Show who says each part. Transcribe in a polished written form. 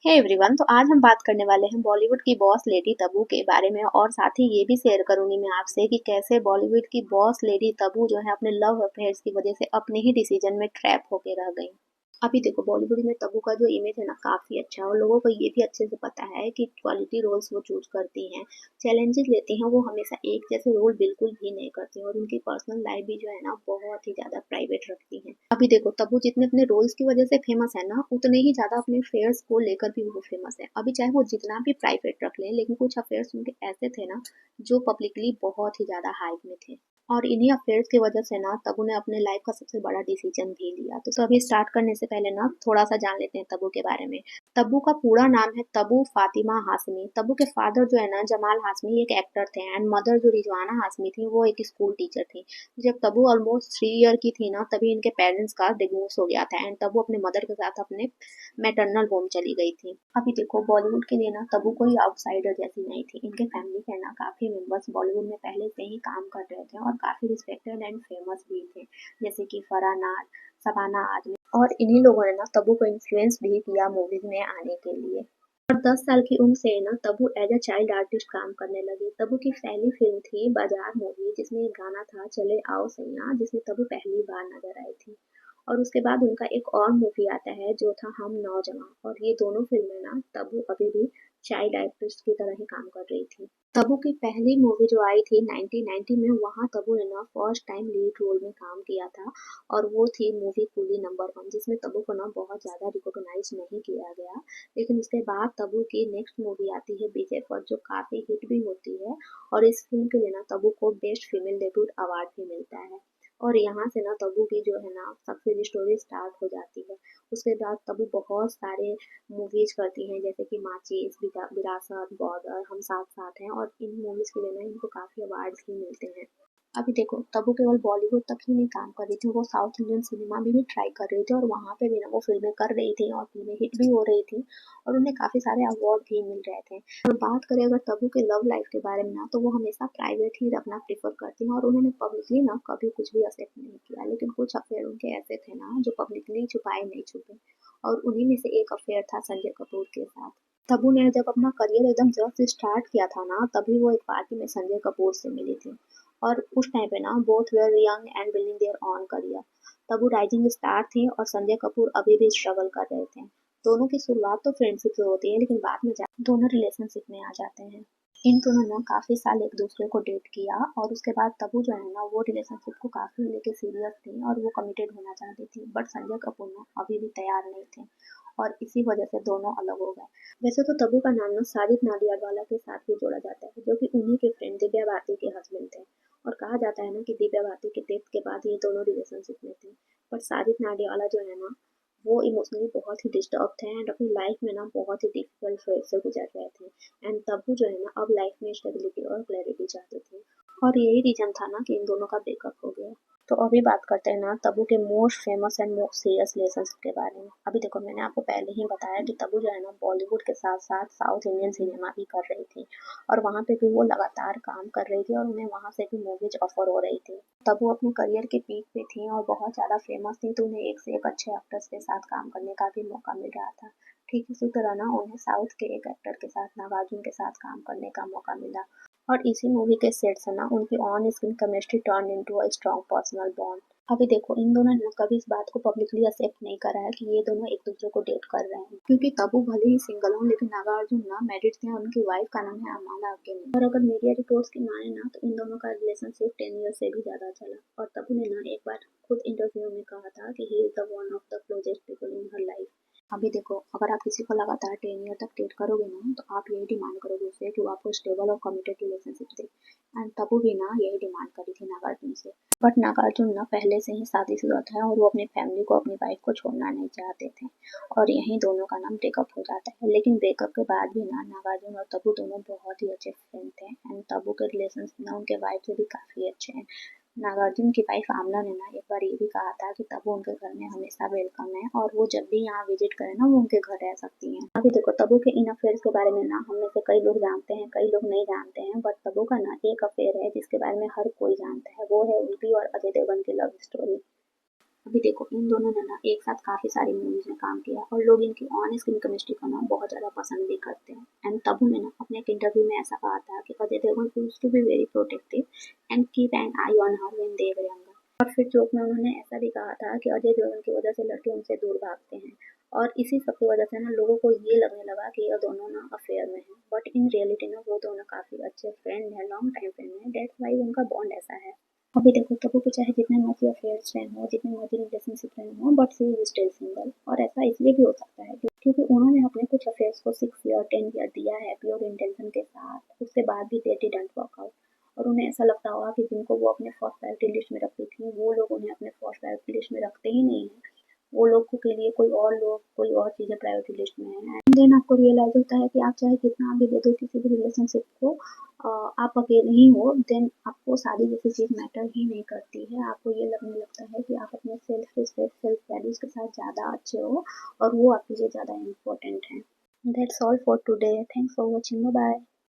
Speaker 1: Hey everyone, तो आज हम बात करने वाले हैं बॉलीवुड की बॉस लेडी तब्बू के बारे में और साथ ही ये भी शेयर करूंगी मैं आपसे कि कैसे बॉलीवुड की बॉस लेडी तब्बू जो है अपने लव अफेयर्स की वजह से अपने ही डिसीजन में ट्रैप होके रह गई। अभी देखो बॉलीवुड में तब्बू का जो इमेज है ना काफी अच्छा है और लोगों को ये भी अच्छे से पता है कि क्वालिटी रोल्स वो चूज करती हैं, चैलेंजेस लेती हैं, वो हमेशा एक जैसे रोल बिल्कुल भी नहीं करती हैं और उनकी पर्सनल लाइफ भी जो है ना बहुत ही ज्यादा प्राइवेट रखती हैं। अभी देखो तब्बू जितने अपने रोल्स की वजह से फेमस है ना उतने ही ज्यादा अपने अफेयर्स को लेकर भी वो फेमस है। अभी चाहे वो जितना भी प्राइवेट रख लें लेकिन कुछ अफेयर्स उनके ऐसे थे ना जो पब्लिकली बहुत ही ज्यादा हाइप में थे और इन्हीं अफेयर्स की वजह से ना तब्बू ने अपने लाइफ का सबसे बड़ा डिसीजन भी लिया। तो अभी स्टार्ट करने से पहले ना थोड़ा सा जान लेते हैं तब्बू के बारे में। तब्बू का पूरा नाम है तब्बू फातिमा हाशमी। तब्बू के फादर जो है ना जमाल हाशमी एक एक्टर थे एंड मदर जो रिजवाना हाशमी थी वो एक स्कूल टीचर थी। जब तब्बू ऑलमोस्ट 3 ईयर की थी ना तभी इनके पेरेंट्स का डिवोर्स हो गया था एंड तब्बू अपने मदर के साथ अपने मैटरनल होम चली गई थी। अभी देखो बॉलीवुड के लिए ना तब्बू कोई आउटसाइडर जैसी नहीं थी। इनके फैमिली के ना काफी मेंबर्स बॉलीवुड में पहले से ही काम कर रहे थे और काफी रिस्पेक्टेड एंड फेमस भी थे, जैसे कि फरहान नाज, शबाना आजमी। और इन्हीं लोगों ने ना तब्बू को इन्फ्लुएंस भी किया मूवीज में आने के लिए। और 10 साल की उम्र से ना Tabu as a child artist काम करने लगी। तब्बू की पहली फिल्म थी बाजार मूवी जिसमें एक गाना था चले आओ सैया, जिसमें तब्बू पहली बार नजर आई थी। और उसके बाद उनका एक और मूवी आता है जो था हम नौजवान और ये दोनों फिल्में ना तब्बू अभी भी चाइल्ड आर्टिस्ट की तरह ही काम कर रही थी। तब्बू की पहली मूवी जो आई थी 1990 में, वहाँ तब्बू ने ना फर्स्ट टाइम लीड रोल में काम किया था और वो थी मूवी कूली नंबर 1, जिसमें तब्बू को ना बहुत ज़्यादा रिकॉग्नाइज नहीं किया गया। लेकिन उसके बाद तब्बू की नेक्स्ट मूवी आती है बीजे पर जो काफ़ी हिट भी होती है और इस फिल्म के लिए ना तब्बू को बेस्ट फीमेल डेब्यूट अवार्ड भी मिलता है। और यहाँ से ना तब्बू की जो है ना सक्सेस स्टोरी स्टार्ट हो जाती है। उसके बाद तब्बू बहुत सारे मूवीज करती हैं जैसे कि माचिस, विरासत, बॉर्डर, हम साथ साथ हैं और इन मूवीज के लिए ना इनको काफ़ी अवार्ड्स भी मिलते हैं। अभी देखो तब्बू केवल बॉलीवुड तक ही नहीं काम कर रही थी, वो साउथ इंडियन सिनेमा में भी ट्राई कर रही थी और वहाँ पे भी ना वो फिल्में कर रही थी और फिल्में हिट भी हो रही थी और उन्हें काफ़ी सारे अवार्ड भी मिल रहे थे। और बात करें अगर तब्बू के लव लाइफ के बारे में ना तो वो हमेशा प्राइवेट ही रखना प्रेफर करती हैं और उन्होंने पब्लिकली ना कभी कुछ भी एक्सेप्ट नहीं किया। लेकिन कुछ अफेयर उनके ऐसे थे ना जो पब्लिकली छुपाए नहीं छुपे और उन्हीं में से एक अफेयर था संजय कपूर के साथ। तब्बू ने जब अपना करियर एकदम जब से स्टार्ट किया था ना तभी वो एक पार्टी में संजय कपूर से मिली थी और उस टाइम पे ना both where young and building their on career. Tabu rising star थी और संजय कपूर अभी भी स्ट्रगल कर रहे थे। दोनों की शुरुआत तो फ्रेंडशिप से होती है लेकिन बाद में दोनों रिलेशनशिप में आ जाते हैं। इन दोनों ने काफी साल एक दूसरे को डेट किया और उसके बाद तब्बू जो है ना वो रिलेशनशिप को काफी लेके सीरियस थी और वो कमिटेड होना चाहती थी, बट संजय कपूर ना अभी भी तैयार नहीं थे और इसी वजह से दोनों अलग हो गए। वैसे तो तब्बू का नाम ना साजिद नाडियाडवाला के साथ भी जोड़ा जाता है जो कि उन्हीं के फ्रेंड दिव्या भारती के हस्बैंड थे और कहा जाता है ना कि दिव्या भारती के डेथ के बाद ये दोनों रिलेशनशिप में थे। बट साजिद नाडियाडवाला जो है ना वो इमोशनली बहुत ही डिस्टर्ब थे एंड अपनी लाइफ में ना बहुत ही डिफिकल्ट फेज से गुजर रहे थे एंड तब्बू जो है ना अब लाइफ में स्टेबिलिटी और क्लैरिटी चाहते थे और यही रीजन था ना कि इन दोनों का ब्रेकअप हो गया। तो अभी बात करते हैं ना तब्बू के most famous and most serious relationship के बारे में। अभी देखो मैंने आपको पहले ही बताया कि तब्बू जो है ना बॉलीवुड के साथ साथ साउथ इंडियन सिनेमा भी कर रही थी और वहाँ पे भी वो लगातार काम कर रही थी और उन्हें वहाँ से भी मूवीज ऑफर हो रही थी। तब्बू अपने करियर के पीक पे थी और बहुत ज़्यादा फेमस थी तो उन्हें एक से एक अच्छे एक्टर्स के साथ काम करने का भी मौका मिल रहा था। ठीक इसी तरह ना उन्हें साउथ के एक एक्टर के साथ नागार्जुन के साथ काम करने का मौका मिला और इसी मूवी के सेट से ना उनकी on screen chemistry turn into a strong personal bond. अभी देखो इन दोनों ने कभी इस बात को पब्लिकली एक्सेप्ट नहीं करा है कि ये दोनों एक दूसरे को डेट कर रहे हैं, क्योंकि तब्बू भले ही सिंगल हो लेकिन नागार्जुन ना मैरिड थे और उनकी वाइफ का नाम है अमाला अकेनी। और अगर मीडिया रिपोर्ट्स की माने ना तो इन दोनों का रिलेशनशिप 10 ईयर से भी ज्यादा चला और तब्बू ने ना एक बार खुद इंटरव्यू में कहा था कि he is the one of the closest people in her life. अभी देखो अगर आप किसी को लगातार 10 ईयर तक डेट करोगे ना तो आप यही डिमांड करोगे उससे कि वो आपको स्टेबल और committed relationship they and Tabu भी ना यही डिमांड करी थी नागार्जुन से। बट नागार्जुन ना पहले से ही शादीशुदा था और वो अपनी फैमिली को अपनी वाइफ को छोड़ना नहीं चाहते थे और यहीं दोनों का नाम ब्रेकअप हो जाता है। लेकिन ब्रेकअप के बाद भी ना नागार्जुन और तब्बू दोनों बहुत ही अच्छे फ्रेंड थे एंड तब्बू के रिलेशन ना उनके वाइफ से भी काफ़ी अच्छे हैं। नागार्जुन की वाइफ आमला ने ना एक बार ये भी कहा था कि तब्बू उनके घर में हमेशा वेलकम है और वो जब भी यहाँ विजिट करें ना वो उनके घर रह सकती हैं। अभी देखो तब्बू के इन अफेयर्स के बारे में ना हम में से कई लोग जानते हैं कई लोग नहीं जानते हैं, बट तब्बू का ना एक अफेयर है जिसके बारे में हर कोई जानता है, वो है उर्वी और अजय देवगन की लव स्टोरी। अभी देखो इन दोनों ने ना एक साथ काफी सारी मूवीज में काम किया और लोग इनकी ऑन स्क्रीन केमिस्ट्री को ना बहुत ज्यादा पसंद भी करते हैं। एंड तब्बू ने ना अपने एक इंटरव्यू में ऐसा कहा था कि Ajay Devgn used to be very protective and keep an eye on her when they were younger. और फिर जोक में उन्होंने ऐसा भी कहा था कि अजय देवगन की वजह से लड़के उनसे दूर भागते हैं और इसी सब की वजह से ना लोगों को ये लगने लगा कि ये दोनों ना अफेयर में हैं, बट इन रियलिटी ना वो दोनों काफ़ी अच्छे फ्रेंड हैं, लॉन्ग टाइम फ्रेंड हैं, दैट्स वाई उनका बॉन्ड ऐसा है। अभी देखो तब्बू को चाहे जितने मर्जी अफेयर्स रहे हो, जितने मर्जी रिलेशनशिप रहे हो, but she is still single. और ऐसा इसलिए भी हो सकता है क्योंकि उन्होंने अपने कुछ अफेयर्स को 6 ईयर 10 ईयर दिया है प्योर इंटेंशन के साथ, उसके बाद भी दे डिडंट वर्क आउट। और उन्हें ऐसा लगता होगा कि जिनको वो अपने फर्स्ट प्रायोरिटी लिस्ट में रखती थी वो लोग उन्हें अपने फर्स्ट प्रायोरिटी लिस्ट में रखते ही नहीं है, वो लोगों के लिए कोई और लोग कोई और चीज़ें प्रायोरिटी लिस्ट में है। एंड देन आपको रियलाइज होता है कि आप चाहे कितना भी दे दो किसी भी रिलेशनशिप को, आप अकेले ही हो, देन आपको शादी जैसी चीज़ मैटर ही नहीं करती है। आपको ये लगने लगता है कि आप अपने सेल्फ रिस्पेक्ट सेल्फ वैल्यूज के साथ ज़्यादा अच्छे हो और वो आपके लिए ज़्यादा इम्पोर्टेंट है। That's all for today, thanks for watching, bye bye.